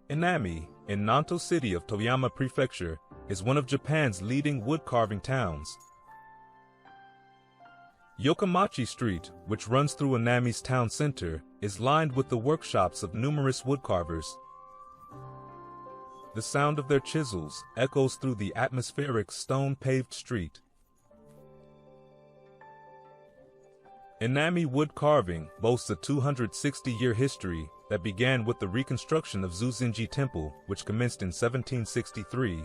Inami, in Nanto City of Toyama Prefecture, is one of Japan's leading woodcarving towns. Yōkamachi Street, which runs through Inami's town center, is lined with the workshops of numerous woodcarvers. The sound of their chisels echoes through the atmospheric stone-paved street. Inami wood carving boasts a 260-year history that began with the reconstruction of Zuisenji Temple, which commenced in 1763.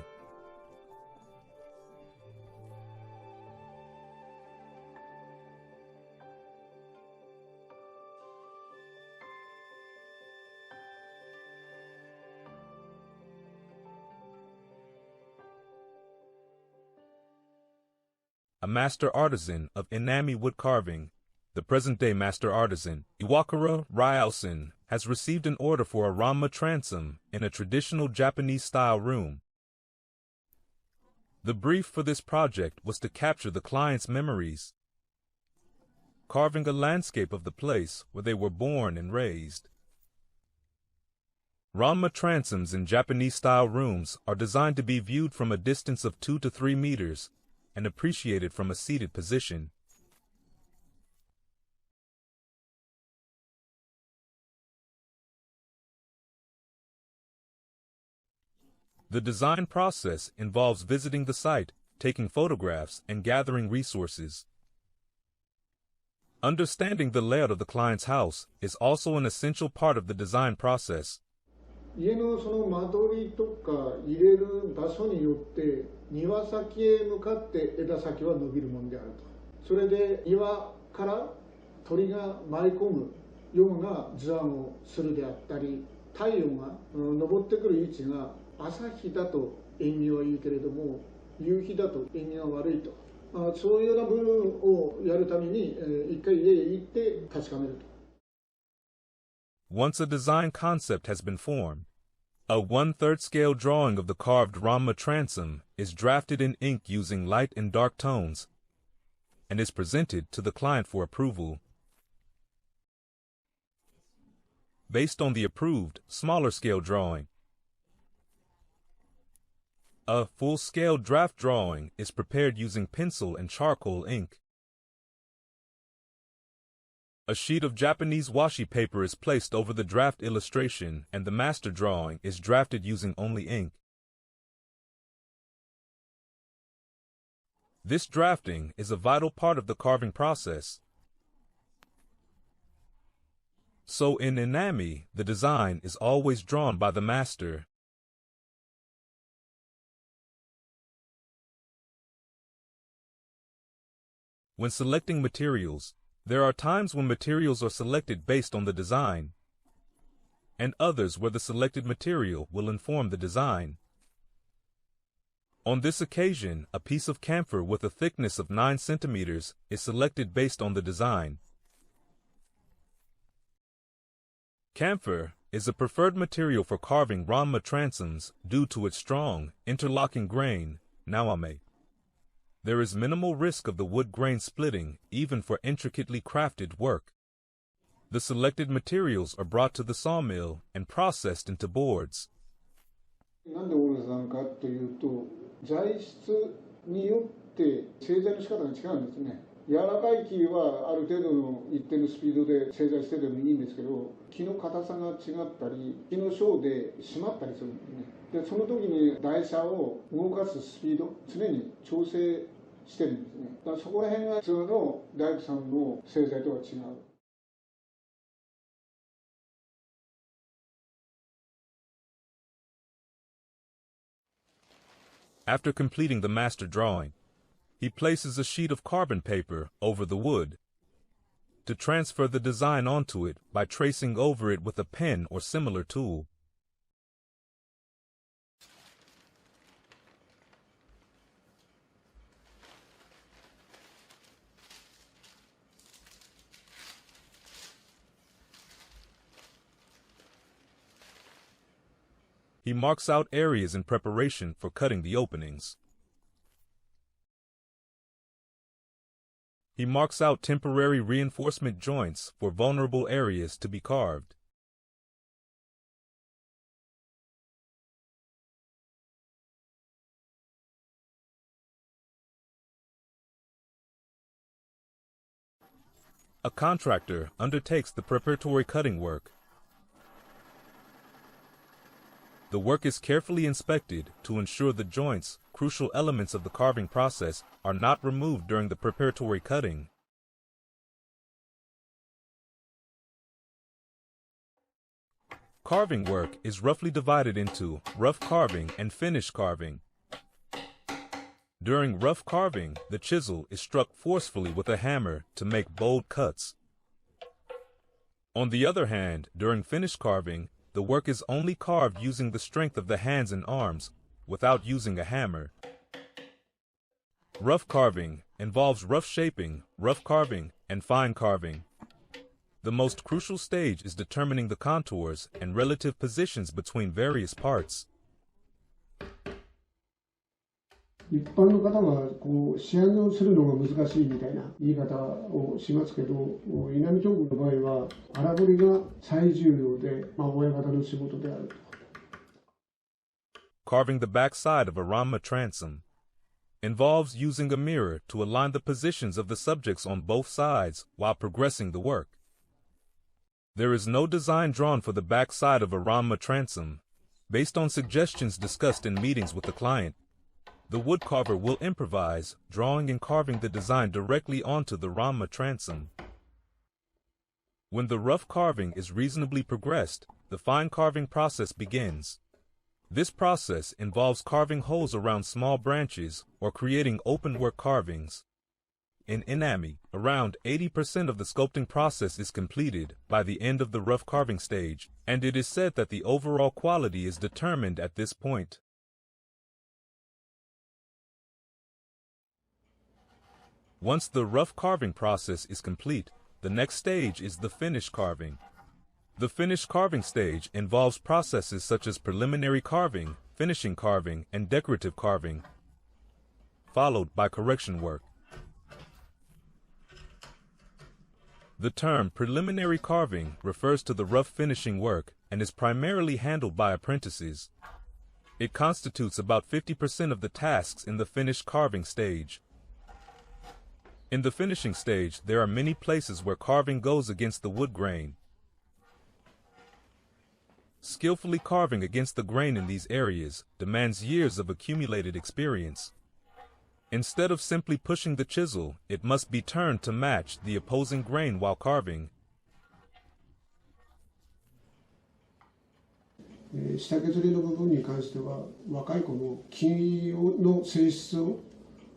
A master artisan of Inami wood carving, the present-day master artisan, IWAKURA Ryousen, has received an order for a ranma transom in a traditional Japanese-style room. The brief for this project was to capture the client's memories, carving a landscape of the place where they were born and raised. Ranma transoms in Japanese-style rooms are designed to be viewed from a distance of 2 to 3 meters and appreciated from a seated position. The design process involves visiting the site, taking photographs, and gathering resources. Understanding the layout of the client's house is also an essential part of the design process. 家のその間取りとか入れる場所によって庭先へ向かって枝先は伸びるものであると。それで岩から鳥が舞い込むような図案をするであったり、太陽が昇ってくる位置が朝日だと縁起はいいけれども夕日だと縁起が悪いと。そういうような部分をやるために一回家へ行って確かめると。Once a design concept has been formed, a 1/3 scale drawing of the carved ranma transom is drafted in ink using light and dark tones and is presented to the client for approval. Based on the approved, smaller scale drawing, a full-scale draft drawing is prepared using pencil and charcoal ink. A sheet of Japanese washi paper is placed over the draft illustration, and the master drawing is drafted using only ink. This drafting is a vital part of the carving process. So in Inami, the design is always drawn by the master. When selecting materials, there are times when materials are selected based on the design, and others where the selected material will inform the design. On this occasion, a piece of camphor with a thickness of 9 centimeters is selected based on the design. Camphor is a preferred material for carving ranma transoms due to its strong, interlocking grain, naoame. There is minimal risk of the wood grain splitting, even for intricately crafted work. The selected materials are brought to the sawmill and processed into boards. なんでオールさんかというと、材質によって製材の仕方が違うんですね。柔らかい木はある程度の一定のスピードで製材してでもいいんですけど、木の硬さが違ったり、木の小で締まったりするんですね。で、その時に台車を動かすスピード、常に調整してるんですね。だからそこら辺が普通の大工さんの製材とは違う。After completing the master drawing, he places a sheet of carbon paper over the wood to transfer the design onto it by tracing over it with a pen or similar tool. He marks out areas in preparation for cutting the openings. He marks out temporary reinforcement joints for vulnerable areas to be carved. A contractor undertakes the preparatory cutting work. The work is carefully inspected to ensure the joints, crucial elements of the carving process, are not removed during the preparatory cutting. Carving work is roughly divided into rough carving and finished carving. During rough carving, the chisel is struck forcefully with a hammer to make bold cuts. On the other hand, during finished carving, the work is only carved using the strength of the hands and arms, without using a hammer. Rough carving involves rough shaping, rough carving, and fine carving. The most crucial stage is determining the contours and relative positions between various parts. 一般の方はこう仕上げをするのが難しいみたいな言い方をしますけど、稲見彫刻の場合は荒彫りが最重要で、親方の仕事であると。Carving the back side of a ranma transom involves using a mirror to align the positions of the subjects on both sides while progressing the work. There is no design drawn for the back side of a ranma transom. Based on suggestions discussed in meetings with the client, the woodcarver will improvise, drawing and carving the design directly onto the ranma transom. When the rough carving is reasonably progressed, the fine carving process begins. This process involves carving holes around small branches or creating open-work carvings. In Inami, around 80% of the sculpting process is completed by the end of the rough carving stage, and it is said that the overall quality is determined at this point. Once the rough carving process is complete, the next stage is the finished carving. The finished carving stage involves processes such as preliminary carving, finishing carving, and decorative carving, followed by correction work. The term preliminary carving refers to the rough finishing work and is primarily handled by apprentices. It constitutes about 50% of the tasks in the finished carving stage. In the finishing stage, there are many places where carving goes against the wood grain. Skillfully carving against the grain in these areas demands years of accumulated experience. Instead of simply pushing the chisel, it must be turned to match the opposing grain while carving. 下削りの部分に関しては若い子の木の性質を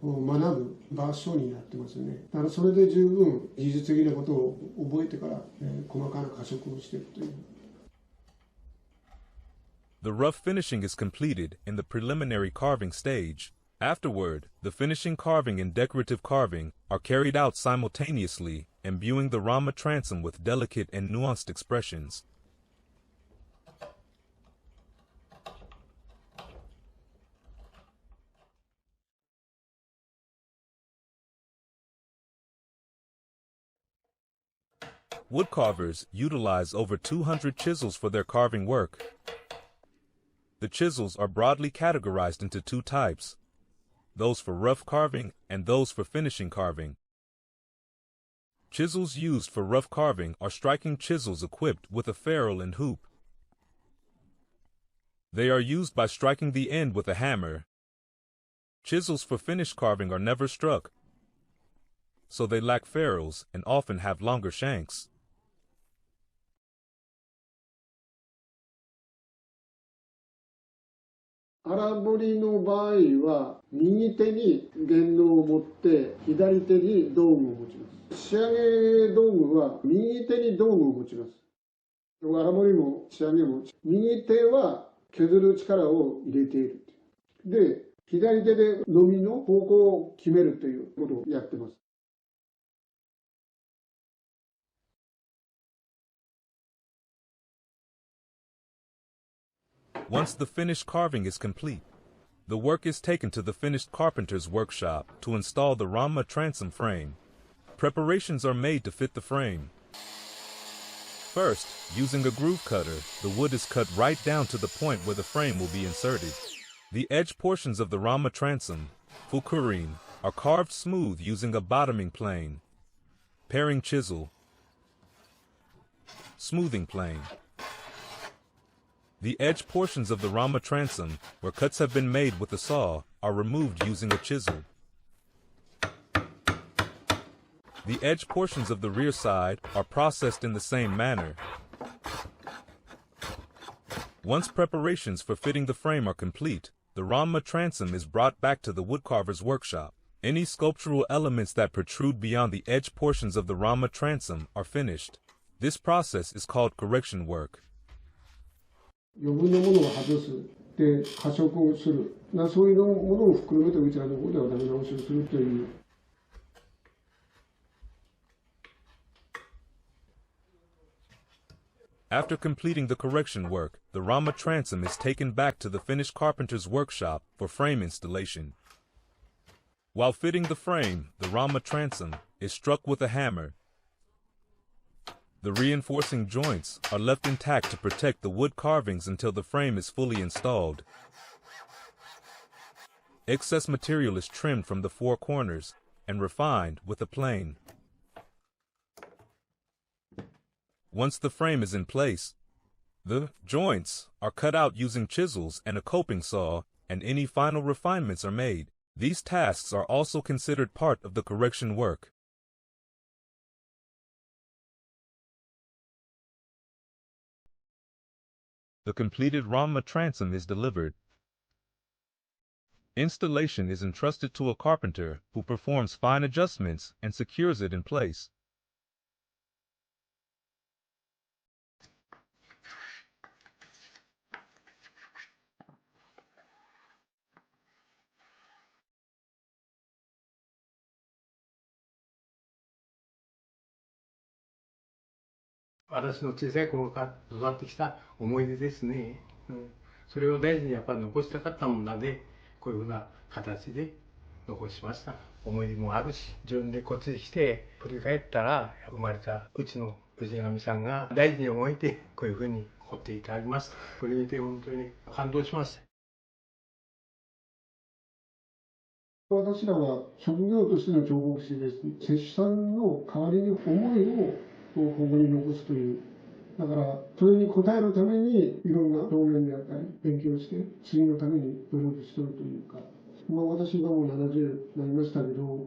学ぶ場所になってますね。だからそれで十分技術的なことを覚えてから細かな加色をしていくという。The rough finishing is completed in the preliminary carving stage. Afterward, the finishing carving and decorative carving are carried out simultaneously, imbuing the ranma transom with delicate and nuanced expressions. Woodcarvers utilize over 200 chisels for their carving work. The chisels are broadly categorized into two types, those for rough carving and those for finishing carving. Chisels used for rough carving are striking chisels equipped with a ferrule and hoop. They are used by striking the end with a hammer. Chisels for finished carving are never struck, so they lack ferrules and often have longer shanks. 荒彫りの場合は右手に弦道を持って左手に道具を持ちます。仕上げ道具は右手に道具を持ちます。荒彫りも仕上げも右手は削る力を入れている。で、左手でのみの方向を決めるということをやってます。Once the finished carving is complete, the work is taken to the finished carpenter's workshop to install the ranma transom frame. Preparations are made to fit the frame. First, using a groove cutter, the wood is cut right down to the point where the frame will be inserted. The edge portions of the ranma transom, fukurin, are carved smooth using a bottoming plane. Paring chisel, smoothing plane. The edge portions of the ranma transom, where cuts have been made with a saw, are removed using a chisel. The edge portions of the rear side are processed in the same manner. Once preparations for fitting the frame are complete, the ranma transom is brought back to the woodcarver's workshop. Any sculptural elements that protrude beyond the edge portions of the ranma transom are finished. This process is called correction work. 余分なものを外す、で、加色をする、そういうものを含めてうちらの方ではダメ直しをするという。After completing the correction work, the ranma transom is taken back to the finished carpenter's workshop for frame installation. While fitting the frame, the ranma transom is struck with a hammer. The reinforcing joints are left intact to protect the wood carvings until the frame is fully installed. Excess material is trimmed from the four corners and refined with a plane. Once the frame is in place, the joints are cut out using chisels and a coping saw, and any final refinements are made. These tasks are also considered part of the correction work. The completed ranma transom is delivered. Installation is entrusted to a carpenter who performs fine adjustments and secures it in place. 私の小さい頃から育ってきた思い出ですね。それを大事にやっぱり残したかったもので、こういうふうな形で残しました。思い出もあるし、自分でこっちに来て振り返ったら、生まれたうちの氏神さんが大事に思えて、こういうふうに彫っていただきました。これ見て本当に感動しました。私らは職業としての彫刻師です。施主さんの代わりに思いをここに残すという。だから、それに応えるためにいろんな表現であったり、勉強して、次のために努力してるというか、私がもう70になりましたけど、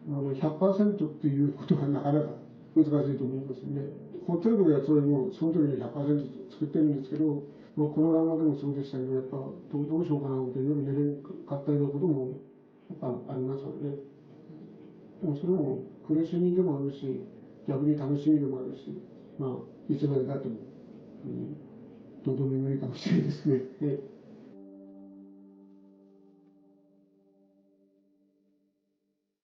100% っていうことがなかなか難しいと思いますね。ホテルのやつはもうその時に 100% 作ってるんですけど、このままでもそうでしたけど、やっぱどうしようかなって夜寝れんかったようなこともやっぱありますよね。でもそれも苦しみでもあるし、逆に楽しみでもあるし、いつまでたっても、どうでもいいかもしれないですね。